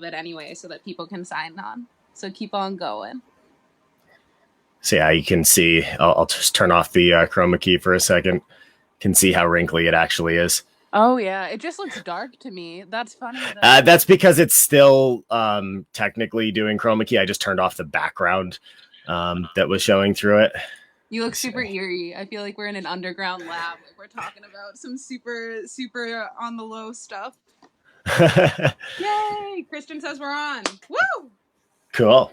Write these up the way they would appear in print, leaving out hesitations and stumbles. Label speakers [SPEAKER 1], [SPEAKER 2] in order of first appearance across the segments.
[SPEAKER 1] it anyway so that people can sign on. So keep on going.
[SPEAKER 2] So yeah, you can see, I'll just turn off the chroma key for a second. Can see how wrinkly it actually is.
[SPEAKER 1] Oh yeah, it just looks dark to me. That's funny though.
[SPEAKER 2] That's because it's still technically doing chroma key. I just turned off the background that was showing through it.
[SPEAKER 1] You look
[SPEAKER 2] So.
[SPEAKER 1] super eerie. I feel like we're in an underground lab. Like we're talking about some super on the low stuff. Yay! Christian says we're on. Woo!
[SPEAKER 2] Cool.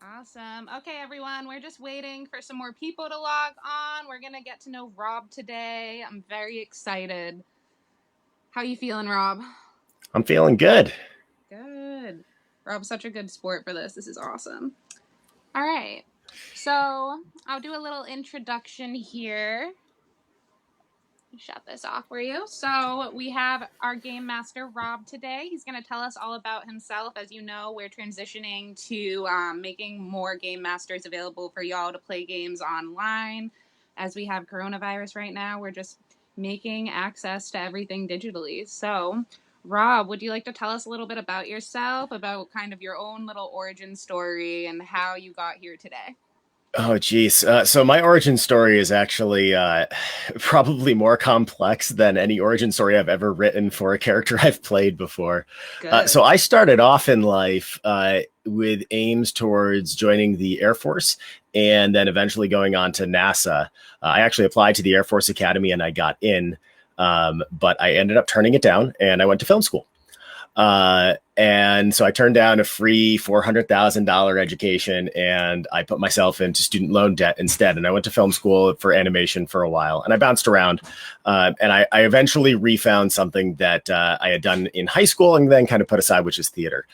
[SPEAKER 1] Awesome. Okay, everyone, we're just waiting for some more people to log on. We're gonna get to know Rob today. I'm very excited. How you feeling, Rob?
[SPEAKER 2] I'm feeling good.
[SPEAKER 1] Good. Rob's such a good sport for this. This is awesome. All right. So I'll do a little introduction here. Shut this off for you. So we have our game master, Rob, today. He's going to tell us all about himself. As you know, we're transitioning to making more game masters available for y'all to play games online. As we have coronavirus right now, we're just making access to everything digitally. So, Rob, would you like to tell us a little bit about yourself, about kind of your own little origin story and how you got here today?
[SPEAKER 2] Oh, geez. So my origin story is actually probably more complex than any origin story I've ever written for a character I've played before.
[SPEAKER 1] Good.
[SPEAKER 2] So I started off in life with aims towards joining the Air Force and then eventually going on to NASA. I actually applied to the Air Force Academy and I got in, but I ended up turning it down and I went to film school. And so I turned down a free $400,000 education and I put myself into student loan debt instead. And I went to film school for animation for a while and I bounced around. And I eventually refound something that I had done in high school and then kind of put aside, which is theater.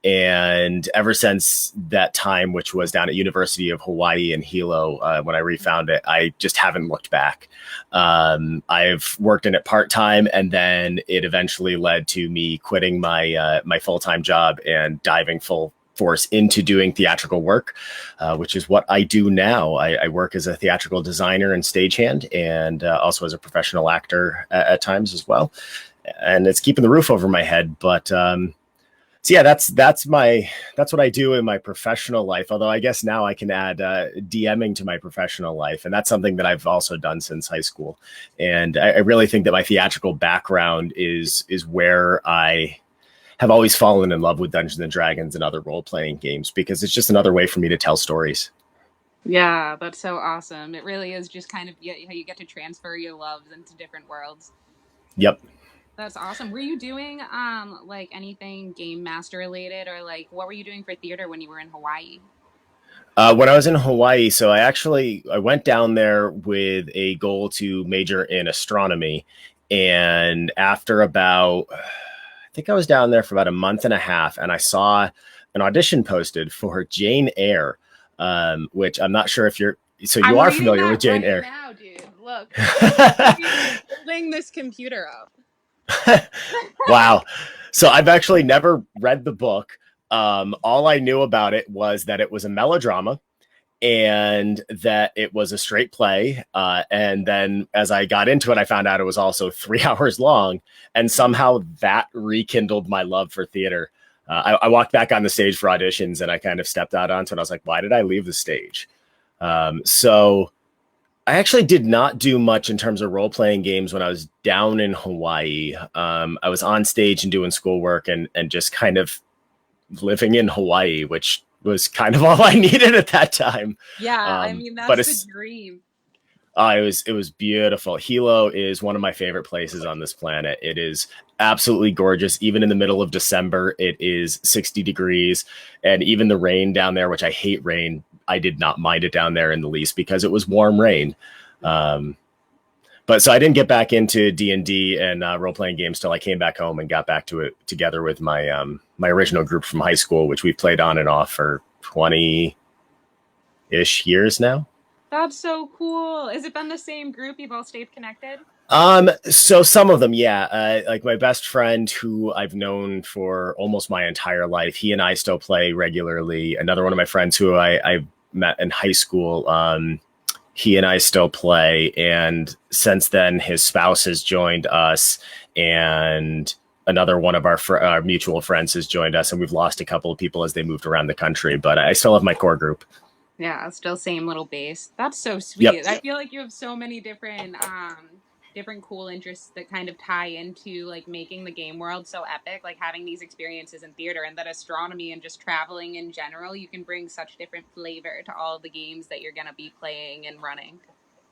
[SPEAKER 2] And ever since that time, which was down at University of Hawaii in Hilo, when I refound it, I just haven't looked back. I've worked in it part-time, and then it eventually led to me quitting my full-time job and diving full force into doing theatrical work, which is what I do now. I work as a theatrical designer and stagehand, and also as a professional actor at times as well. And it's keeping the roof over my head, but so yeah, that's what I do in my professional life. Although I guess now I can add DMing to my professional life, and that's something that I've also done since high school. And I really think that my theatrical background is where I have always fallen in love with Dungeons and Dragons and other role playing games because it's just another way for me to tell stories.
[SPEAKER 1] Yeah, that's so awesome. It really is just kind of how you get to transfer your loves into different worlds.
[SPEAKER 2] Yep.
[SPEAKER 1] That's awesome. Were you doing like anything game master related, or like what were you doing for theater when you were in Hawaii?
[SPEAKER 2] When I was in Hawaii, so I went down there with a goal to major in astronomy, and after about I think I was down there for about a month and a half, and I saw an audition posted for Jane Eyre, which I'm not sure if you're so you
[SPEAKER 1] I'm
[SPEAKER 2] are
[SPEAKER 1] reading
[SPEAKER 2] familiar
[SPEAKER 1] that
[SPEAKER 2] with Jane
[SPEAKER 1] right
[SPEAKER 2] Eyre.
[SPEAKER 1] now, dude. Look, I'm holding this computer up.
[SPEAKER 2] Wow. So I've actually never read the book. All I knew about it was that it was a melodrama and that it was a straight play. And then as I got into it, I found out it was also 3 hours long. And somehow that rekindled my love for theater. I walked back on the stage for auditions and I kind of stepped out onto it. I was like, why did I leave the stage? So I actually did not do much in terms of role playing games when I was down in Hawaii. I was on stage and doing schoolwork and just kind of living in Hawaii, which was kind of all I needed at that time.
[SPEAKER 1] Yeah, I mean
[SPEAKER 2] But
[SPEAKER 1] that's the dream.
[SPEAKER 2] it was beautiful. Hilo is one of my favorite places on this planet. It is absolutely gorgeous. Even in the middle of December, it is 60 degrees, and even the rain down there, which I hate rain, I did not mind it down there in the least because it was warm rain. Um, but so I didn't get back into D&D and role playing games till I came back home and got back to it together with my original group from high school, which we've played on and off for 20-ish years now.
[SPEAKER 1] That's so cool. Has it been the same group? You've all stayed connected?
[SPEAKER 2] So some of them, yeah. Like my best friend who I've known for almost my entire life, he and I still play regularly. Another one of my friends who I met in high school, he and I still play. And since then, his spouse has joined us, and another one of our mutual friends has joined us, and we've lost a couple of people as they moved around the country. But I still have my core group.
[SPEAKER 1] Yeah, still same little base. That's so
[SPEAKER 2] Yep.
[SPEAKER 1] sweet. I feel like you have so many different cool interests that kind of tie into like making the game world so epic, like having these experiences in theater, and that astronomy and just traveling in general, you can bring such different flavor to all of the games that you're going to be playing and running.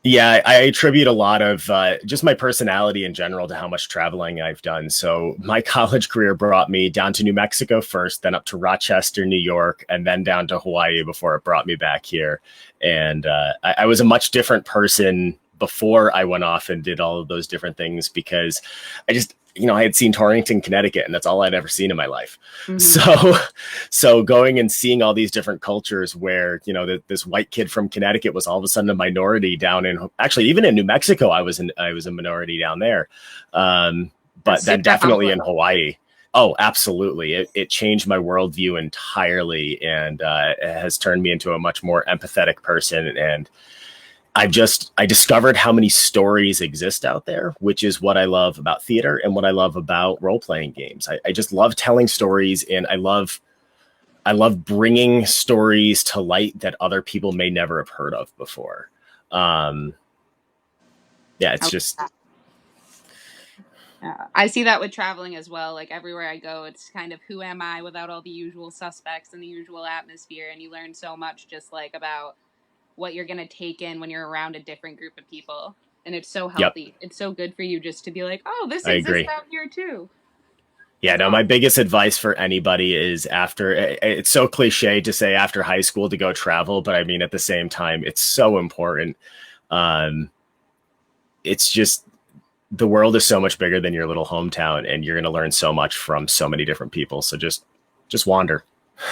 [SPEAKER 2] Yeah, I attribute a lot of just my personality in general to how much traveling I've done. So my college career brought me down to New Mexico first, then up to Rochester, New York, and then down to Hawaii before it brought me back here. And I was a much different person before I went off and did all of those different things because I had seen Torrington, Connecticut, and that's all I'd ever seen in my life. Mm-hmm. So going and seeing all these different cultures where, this white kid from Connecticut was all of a sudden a minority down in, actually, even in New Mexico, I was a minority down there. But then definitely in Hawaii. Oh, absolutely. It changed my worldview entirely, and it has turned me into a much more empathetic person. And I discovered how many stories exist out there, which is what I love about theater and what I love about role-playing games. I just love telling stories, and I love bringing stories to light that other people may never have heard of before. It's just...
[SPEAKER 1] I see that with traveling as well. Like everywhere I go, it's kind of who am I without all the usual suspects and the usual atmosphere, and you learn so much just like about what you're going to take in when you're around a different group of people. And it's so healthy. Yep. It's so good for you just to be like, oh, this exists out here too.
[SPEAKER 2] Yeah, no, my biggest advice for anybody is it's so cliche to say after high school to go travel, but I mean, at the same time, it's so important. It's just, the world is so much bigger than your little hometown, and you're going to learn so much from so many different people. So just wander.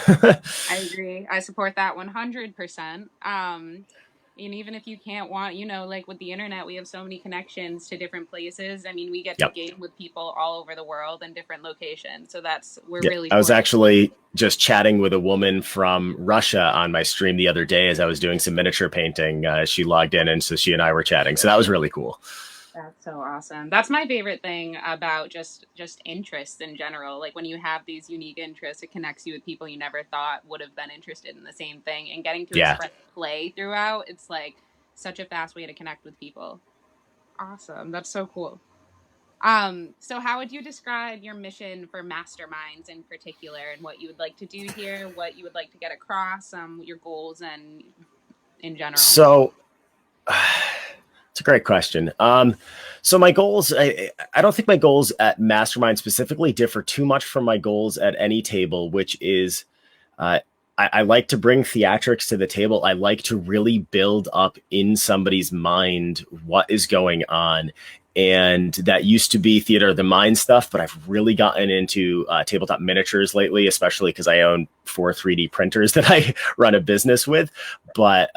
[SPEAKER 1] I agree. I support that 100%. And even if you can't like with the internet, we have so many connections to different places. I mean, we get to game with people all over the world in different locations. So we're really.
[SPEAKER 2] I was actually just chatting with a woman from Russia on my stream the other day as I was doing some miniature painting. She logged in, and so she and I were chatting. So that was really cool.
[SPEAKER 1] That's so awesome. That's my favorite thing about just interests in general. Like when you have these unique interests, it connects you with people you never thought would have been interested in the same thing, and getting to express play throughout. It's like such a fast way to connect with people. Awesome. That's so cool. So how would you describe your mission for Masterminds in particular, and what you would like to do here, what you would like to get across, your goals and in general?
[SPEAKER 2] So it's a great question. So my goals, I don't think my goals at Mastermind specifically differ too much from my goals at any table, which is I like to bring theatrics to the table. I like to really build up in somebody's mind what is going on. And that used to be theater of the mind stuff, but I've really gotten into tabletop miniatures lately, especially because I own 4 3D printers that I run a business with. But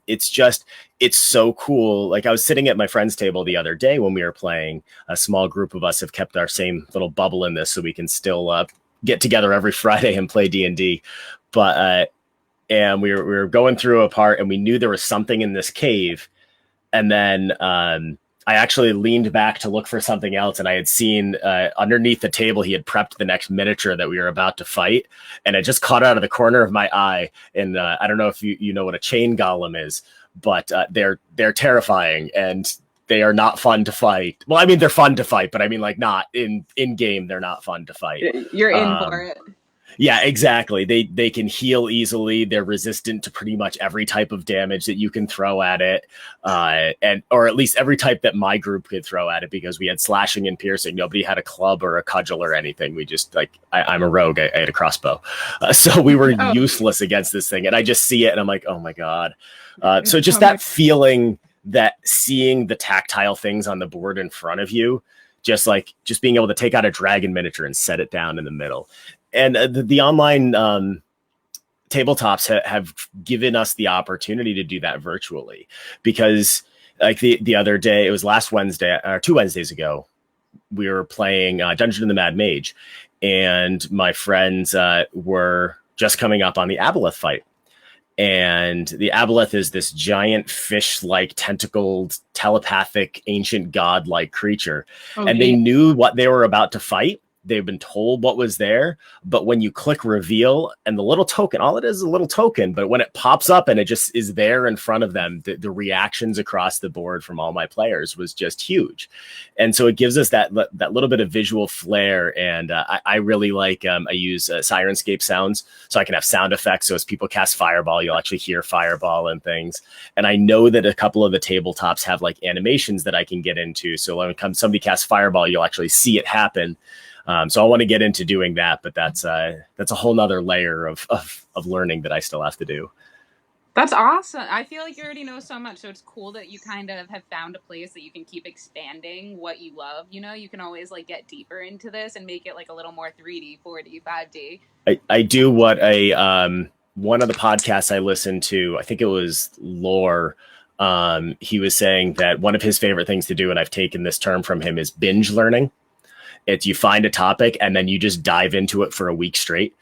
[SPEAKER 2] it's so cool. Like I was sitting at my friend's table the other day when we were playing. A small group of us have kept our same little bubble in this, so we can still get together every Friday and play D&D. But and we were going through a part, and we knew there was something in this cave, and then I actually leaned back to look for something else, and I had seen underneath the table, he had prepped the next miniature that we were about to fight, and it just caught out of the corner of my eye. And I don't know if you know what a chain golem is, but they're terrifying, and they are not fun to fight. Well, I mean, they're fun to fight, but I mean, like, not in game, they're not fun to fight.
[SPEAKER 1] You're in for it.
[SPEAKER 2] Yeah, exactly. They can heal easily. They're resistant to pretty much every type of damage that you can throw at it, or at least every type that my group could throw at it, because we had slashing and piercing. Nobody had a club or a cudgel or anything. We just I'm a rogue. I had a crossbow, so we were useless against this thing. And I just see it, and I'm like, oh my god. So just that feeling, that seeing the tactile things on the board in front of you, just being able to take out a dragon miniature and set it down in the middle. And the online tabletops have given us the opportunity to do that virtually, because like the other day, it was last Wednesday or 2 Wednesdays ago, we were playing Dungeon of the Mad Mage, and my friends were just coming up on the Aboleth fight. And the Aboleth is this giant fish-like, tentacled, telepathic, ancient god-like creature. Okay. And they knew what they were about to fight, they've been told what was there, but when you click reveal and the little token, all it is a little token, but when it pops up and it just is there in front of them, the reactions across the board from all my players was just huge. And so it gives us that little bit of visual flair. And I really like, I use Sirenscape sounds, so I can have sound effects. So as people cast Fireball, you'll actually hear Fireball and things. And I know that a couple of the tabletops have like animations that I can get into. So when somebody casts Fireball, you'll actually see it happen. So I want to get into doing that, but that's a whole nother layer of learning that I still have to do.
[SPEAKER 1] That's awesome. I feel like you already know so much, so it's cool that you kind of have found a place that you can keep expanding what you love. You know, you can always like get deeper into this and make it like a little more 3D, 4D, 5D.
[SPEAKER 2] I do what one of the podcasts I listened to, I think it was Lore. He was saying that one of his favorite things to do, and I've taken this term from him, is binge learning. It's you find a topic and then you just dive into it for a week straight.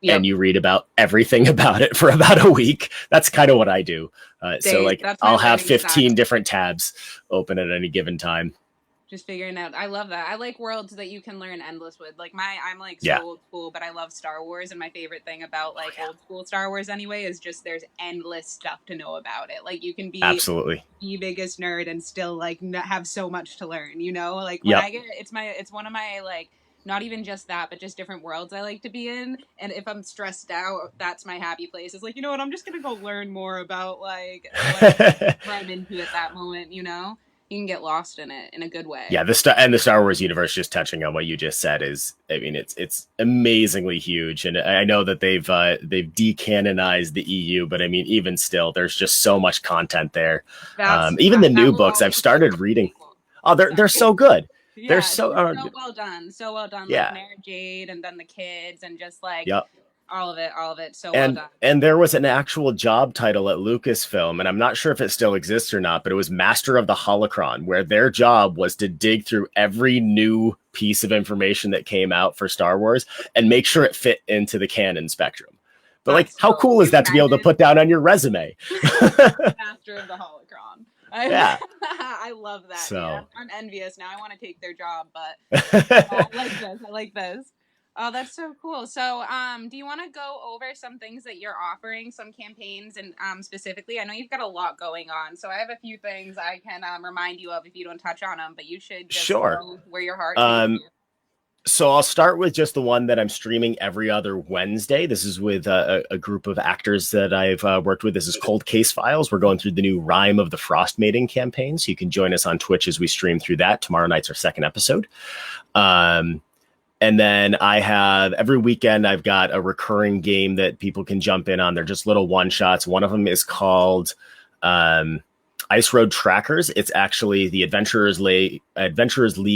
[SPEAKER 2] Yep. And you read about everything about it for about a week. That's kind of what I do. So like I'll have 15 different tabs open at any given time.
[SPEAKER 1] Just figuring out. I love that. I like worlds that you can learn endless with. Like I'm like so old school, but I love Star Wars. And my favorite thing about like old school Star Wars anyway is just there's endless stuff to know about it. Like you can be
[SPEAKER 2] absolutely
[SPEAKER 1] the biggest nerd and still like have so much to learn, you know, like when I get, it's one of my like, not even just that, but just different worlds I like to be in. And if I'm stressed out, that's my happy place. It's like, you know what, I'm just going to go learn more about like what I'm into at that moment, you know? You can get lost in it in a good way.
[SPEAKER 2] Yeah, the Star Wars universe, just touching on what you just said, is, I mean, it's amazingly huge. And I know that they've decanonized the EU, but I mean, even still, there's just so much content there. Even the new books I've started reading. Oh, they're so good.
[SPEAKER 1] Yeah,
[SPEAKER 2] they're so
[SPEAKER 1] well done. So well done.
[SPEAKER 2] Yeah.
[SPEAKER 1] Like Mary Jade and then the kids and just like all of it. So
[SPEAKER 2] well
[SPEAKER 1] done.
[SPEAKER 2] And there was an actual job title at Lucasfilm, and I'm not sure if it still exists or not, but it was Master of the Holocron, where their job was to dig through every new piece of information that came out for Star Wars and make sure it fit into the canon spectrum. But like, how cool is that to be able to put down on your resume?
[SPEAKER 1] Master of the Holocron. I love that.
[SPEAKER 2] So
[SPEAKER 1] yeah. I'm envious now. I want to take their job, but I like this. Oh, that's so cool. So, do you want to go over some things that you're offering, some campaigns, and specifically? I know you've got a lot going on, so I have a few things I can remind you of if you don't touch on them, but you should just know where your heart is.
[SPEAKER 2] So I'll start with just the one that I'm streaming every other Wednesday. This is with a group of actors that I've worked with. This is Cold Case Files. We're going through the new Rime of the Frostmaiden campaign, so you can join us on Twitch as we stream through that. Tomorrow night's our second episode. And then I have every weekend, I've got a recurring game that people can jump in on. They're just little one shots. One of them is called Ice Road Trackers. It's actually the Adventurers League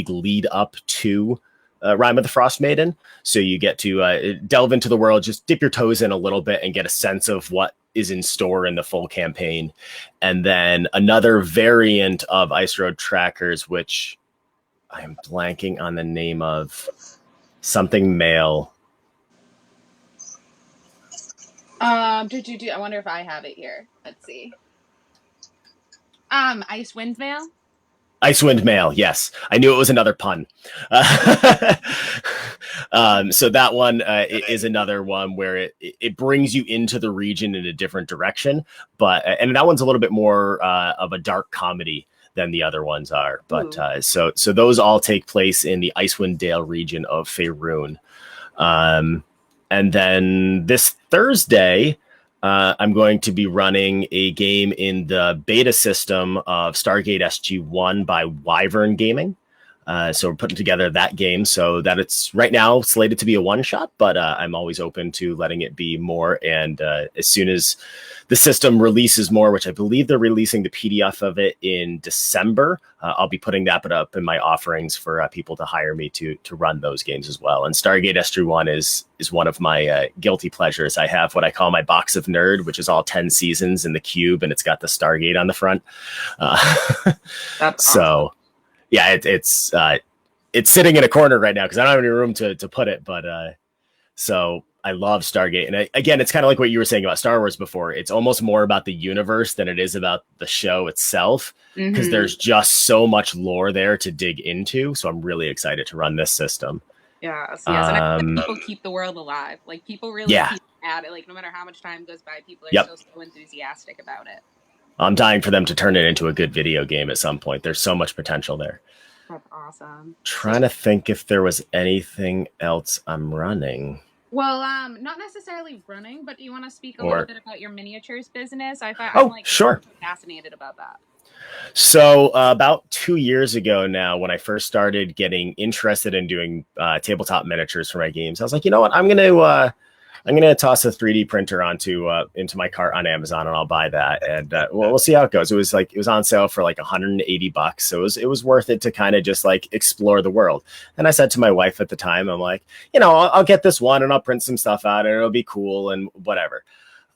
[SPEAKER 2] lead up to Rime of the Frostmaiden. So you get to delve into the world, just dip your toes in a little bit and get a sense of what is in store in the full campaign. And then another variant of Ice Road Trackers, which I am blanking on the name of. Something male.
[SPEAKER 1] I wonder if I have it here. Let's see. Icewind Mail?
[SPEAKER 2] Icewind Mail, yes. I knew it was another pun. So that one is another one where it brings you into the region in a different direction. And that one's a little bit more of a dark comedy than the other ones are. But so those all take place in the Icewind Dale region of Faerun. And then this Thursday, I'm going to be running a game in the beta system of Stargate SG-1 by Wyvern Gaming. So we're putting together that game so that it's right now slated to be a one-shot, but I'm always open to letting it be more. And as soon as the system releases more, which I believe they're releasing the PDF of it in December, I'll be putting that up in my offerings for people to hire me to run those games as well. And Stargate SG-1 is one of my guilty pleasures. I have what I call my box of nerd, which is all 10 seasons in the cube, and it's got the Stargate on the front.
[SPEAKER 1] That's
[SPEAKER 2] so.
[SPEAKER 1] Awesome.
[SPEAKER 2] Yeah, it's sitting in a corner right now because I don't have any room to put it. But so I love Stargate. And again, it's kind of like what you were saying about Star Wars before. It's almost more about the universe than it is about the show itself because there's just so much lore there to dig into. So I'm really excited to run this system.
[SPEAKER 1] Yes, yes, and I think that people keep the world alive. Like people really
[SPEAKER 2] Yeah.
[SPEAKER 1] keep at it. Like no matter how much time goes by, people are
[SPEAKER 2] Yep.
[SPEAKER 1] still so enthusiastic about it.
[SPEAKER 2] I'm dying for them to turn it into a good video game at some point. There's so much potential there.
[SPEAKER 1] That's awesome.
[SPEAKER 2] Trying to think if there was anything else I'm running.
[SPEAKER 1] Well, not necessarily running, but do you want to speak a little bit about your miniatures business? I'm like
[SPEAKER 2] sure.
[SPEAKER 1] fascinated about that.
[SPEAKER 2] So about 2 years ago now, when I first started getting interested in doing tabletop miniatures for my games, I was like, you know what, I'm gonna toss a 3D printer into my cart on Amazon, and I'll buy that, and we'll see how it goes. It was on sale for like $180, so it was worth it to kind of just like explore the world. And I said to my wife at the time, I'm like, I'll get this one and I'll print some stuff out and it'll be cool and whatever.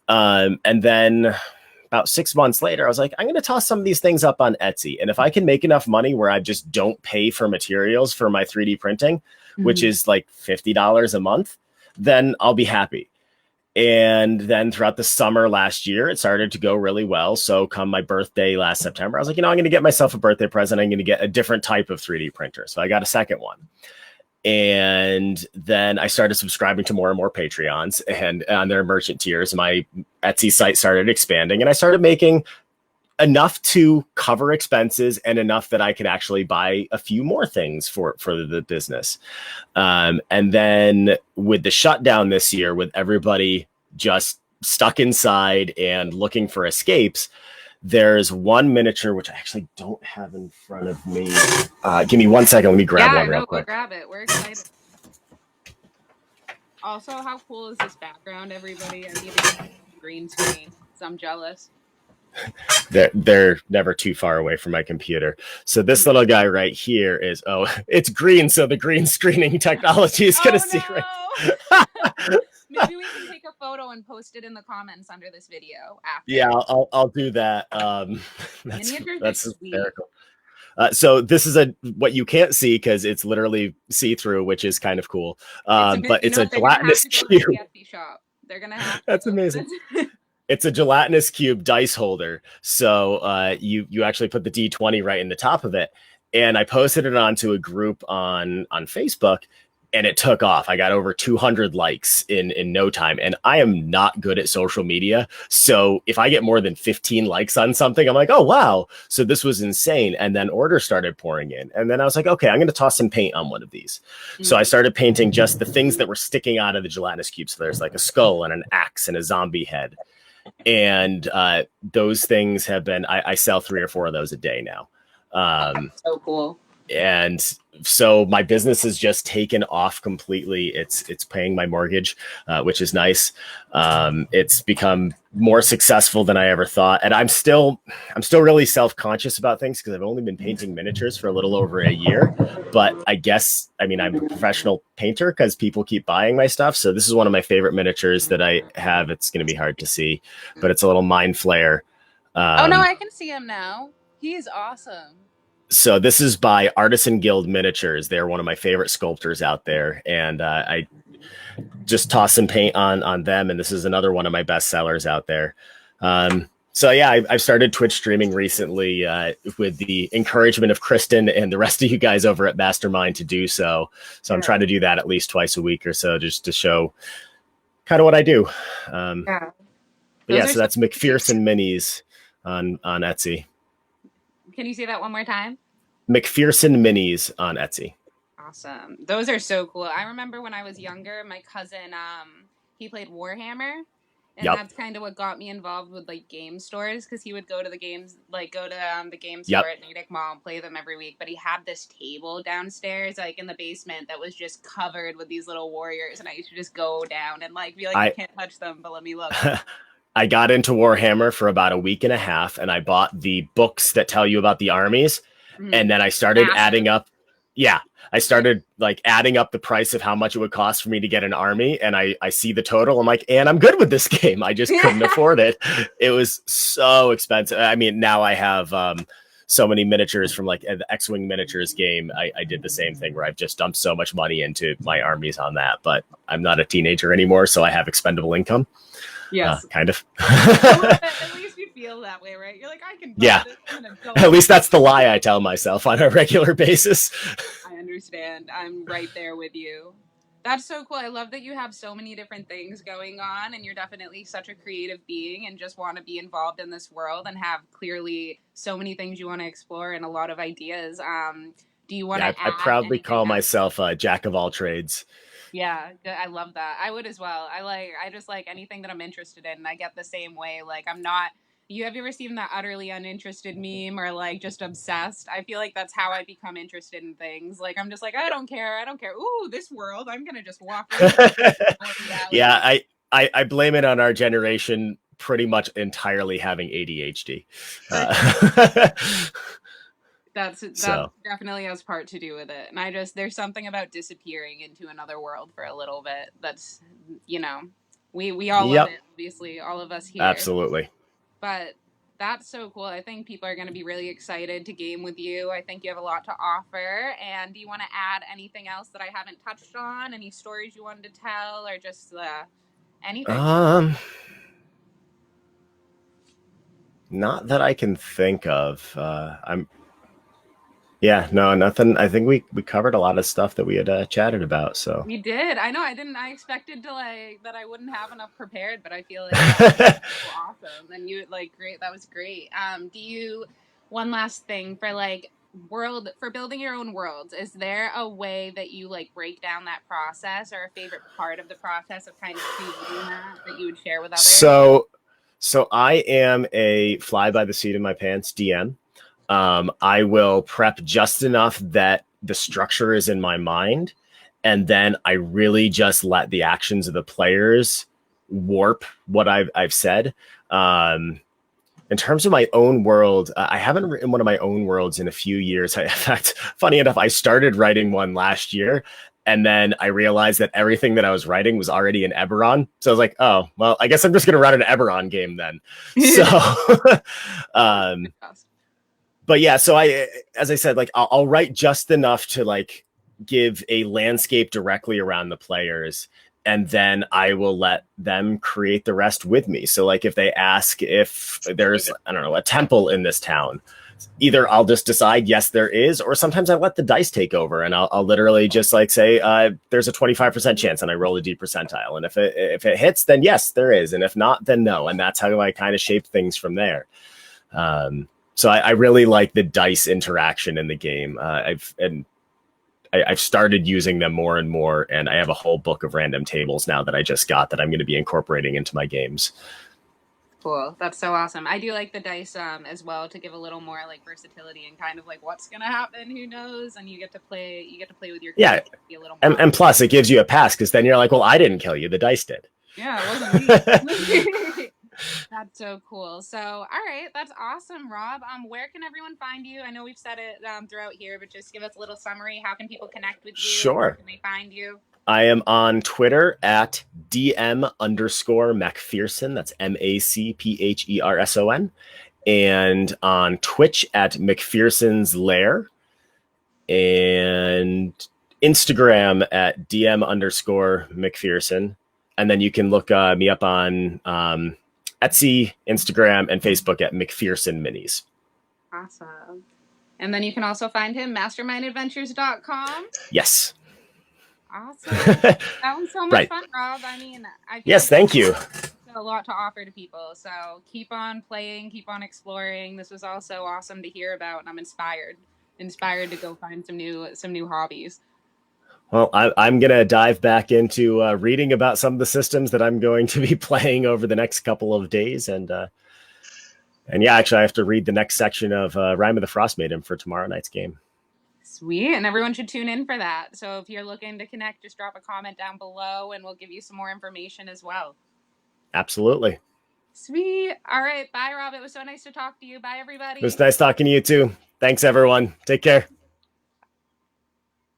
[SPEAKER 2] And then about 6 months later, I was like, I'm going to toss some of these things up on Etsy. And if I can make enough money where I just don't pay for materials for my 3D printing, which is like $50 a month, then I'll be happy. And then throughout the summer last year, it started to go really well. So come my birthday last September, I was like, I'm going to get myself a birthday present. I'm going to get a different type of 3D printer. So I got a second one. And then I started subscribing to more and more Patreons, and on their merchant tiers, my Etsy site started expanding, and I started making enough to cover expenses and enough that I could actually buy a few more things for the business. And then with the shutdown this year, with everybody just stuck inside and looking for escapes, there's one miniature, which I actually don't have in front of me. Give me 1 second. Let me grab one real quick.
[SPEAKER 1] Go grab it. We're excited. Also, how cool is this background, everybody? I need to get a green screen, so I'm jealous.
[SPEAKER 2] They're never too far away from my computer. So this little guy right here is, it's green, so the green screening technology is going to see right.
[SPEAKER 1] Maybe we can take a photo and post it in the comments under this video after.
[SPEAKER 2] Yeah, I'll do that. That's hysterical. So this is what you can't see because it's literally see-through, which is kind of cool. But it's a gelatinous cube.
[SPEAKER 1] They're gonna have
[SPEAKER 2] That's amazing. It's a gelatinous cube dice holder. So you actually put the D20 right in the top of it. And I posted it onto a group on Facebook, and it took off. I got over 200 likes in no time. And I am not good at social media. So if I get more than 15 likes on something, I'm like, oh, wow. So this was insane. And then orders started pouring in. And then I was like, okay, I'm going to toss some paint on one of these. Mm-hmm. So I started painting just the things that were sticking out of the gelatinous cube. So there's like a skull and an axe and a zombie head. And those things have been, I sell 3 or 4 of those a day now.
[SPEAKER 1] So cool.
[SPEAKER 2] And so my business has just taken off completely. It's paying my mortgage, which is nice. It's become more successful than I ever thought. And I'm still really self-conscious about things because I've only been painting miniatures for a little over a year. But I'm a professional painter because people keep buying my stuff. So this is one of my favorite miniatures that I have. It's going to be hard to see, but it's a little mind flayer.
[SPEAKER 1] Oh no, I can see him now. He is awesome.
[SPEAKER 2] So this is by Artisan Guild Miniatures. They're one of my favorite sculptors out there. And I just tossed some paint on them. And this is another one of my best sellers out there. So yeah, I've started Twitch streaming recently with the encouragement of Kristen and the rest of you guys over at Mastermind to do so. So I'm trying to do that at least twice a week or so just to show kind of what I do. So that's MacPherson Minis on Etsy.
[SPEAKER 1] Can you say that one more time?
[SPEAKER 2] MacPherson Minis on Etsy.
[SPEAKER 1] Awesome. Those are so cool. I remember when I was younger, my cousin, he played Warhammer. And that's kind of what got me involved with like game stores because he would go to the games, like go to the game store at Natick Mall and play them every week. But he had this table downstairs, like in the basement, that was just covered with these little warriors. And I used to just go down and like be like, I can't touch them, but let me look.
[SPEAKER 2] I got into Warhammer for about a week and a half, and I bought the books that tell you about the armies. Mm-hmm. And then I started adding up. Yeah, I started like adding up the price of how much it would cost for me to get an army. And I see the total. I'm like, and I'm good with this game. I just couldn't afford it. It was so expensive. I mean, now I have so many miniatures from like the X-Wing miniatures game. I did the same thing where I've just dumped so much money into my armies on that. But I'm not a teenager anymore, so I have expendable income.
[SPEAKER 1] Yes.
[SPEAKER 2] Kind of.
[SPEAKER 1] At least you feel that way, right? You're like, I can buy this.
[SPEAKER 2] At least that's the lie I tell myself on a regular basis.
[SPEAKER 1] I understand. understand. I'm right there with you. That's so cool. I love that you have so many different things going on, and you're definitely such a creative being and just want to be involved in this world and have clearly so many things you want to explore and a lot of ideas. Do you want to
[SPEAKER 2] I
[SPEAKER 1] add
[SPEAKER 2] proudly
[SPEAKER 1] anything
[SPEAKER 2] call
[SPEAKER 1] else?
[SPEAKER 2] myself a jack of all trades.
[SPEAKER 1] Yeah, I love that. I would as well. I just like anything that I'm interested in. And I get the same way. Like I'm not. You have you ever seen that utterly uninterested meme or like just obsessed? I feel like that's how I become interested in things. Like I'm just like I don't care. I don't care. Ooh, this world. I'm gonna just walk into our
[SPEAKER 2] Yeah,
[SPEAKER 1] reality.
[SPEAKER 2] I blame it on our generation pretty much entirely having ADHD.
[SPEAKER 1] For sure.
[SPEAKER 2] Uh,
[SPEAKER 1] That
[SPEAKER 2] so
[SPEAKER 1] definitely has part to do with it. And I just there's something about disappearing into another world for a little bit. That's you know, we all love
[SPEAKER 2] yep,
[SPEAKER 1] it. Obviously, all of us here.
[SPEAKER 2] absolutely.
[SPEAKER 1] But that's so cool. I think people are going to be really excited to game with you. I think you have a lot to offer. And do you want to add anything else that I haven't touched on? Any stories you wanted to tell, or just anything?
[SPEAKER 2] Not that I can think of. Yeah, no, nothing. I think we covered a lot of stuff that we had chatted about. So
[SPEAKER 1] We did. I know. I didn't. I expected to like that. I wouldn't have enough prepared, but I feel like that was so awesome. And you like great. That was great. Do you? One last thing for like world for building your own worlds. Is there a way that you like break down that process, or a favorite part of the process of kind of creating that you would share with others?
[SPEAKER 2] so so I am a fly by the seat of my pants DM. I will prep just enough that the structure is in my mind, and then I really just let the actions of the players warp what I've said. Um, in terms of my own world, I haven't written one of my own worlds in a few years. In fact, funny enough, I started writing one last year, and then I realized that everything that I was writing was already in Eberron. So I was like, oh, well, I guess I'm just going to run an Eberron game then. So, um, but yeah, so as I said, like I'll write just enough to like give a landscape directly around the players, and then I will let them create the rest with me. So like if they ask if there's, I don't know, a temple in this town, either I'll just decide yes there is, or sometimes I let the dice take over and I'll literally just like say there's a 25% chance, and I roll a D percentile, and if it hits, then yes there is, and if not, then no, and that's how I kind of shape things from there. So I really like the dice interaction in the game. I've started using them more and more, and I have a whole book of random tables now that I just got that I'm going to be incorporating into my games.
[SPEAKER 1] Cool. That's so awesome. I do like the dice as well to give a little more like versatility and kind of like what's gonna happen, who knows, and you get to play with your
[SPEAKER 2] Yeah,
[SPEAKER 1] creativity a little more.
[SPEAKER 2] and plus it gives you a pass because then you're like, well, I didn't kill you, the dice did.
[SPEAKER 1] Yeah, it wasn't me. That's so cool. So, all right, that's awesome, Rob. Where can everyone find you? I know we've said it throughout here, but just give us a little summary. How can people connect with you? Where
[SPEAKER 2] Sure.
[SPEAKER 1] can they find you?
[SPEAKER 2] I am on Twitter at DM_MacPherson. That's MacPherson. And on Twitch at MacPherson's Lair. And Instagram at DM_MacPherson. And then you can look me up on Etsy, Instagram, and Facebook at MacPherson Minis.
[SPEAKER 1] Awesome. And then you can also find him mastermindadventures.com.
[SPEAKER 2] Yes.
[SPEAKER 1] Awesome. That was so much fun, Rob. I mean, I feel
[SPEAKER 2] yes,
[SPEAKER 1] like
[SPEAKER 2] thank you.
[SPEAKER 1] a lot to offer to people. So keep on playing, keep on exploring. This was all so awesome to hear about, and I'm inspired to go find some new hobbies.
[SPEAKER 2] Well, I'm going to dive back into reading about some of the systems that I'm going to be playing over the next couple of days. And yeah, actually, I have to read the next section of Rime of the Frostmaiden for tomorrow night's game.
[SPEAKER 1] Sweet. And everyone should tune in for that. So if you're looking to connect, just drop a comment down below and we'll give you some more information as well.
[SPEAKER 2] Absolutely.
[SPEAKER 1] Sweet. All right. Bye, Rob. It was so nice to talk to you. Bye, everybody.
[SPEAKER 2] It was nice talking to you too. Thanks, everyone. Take care.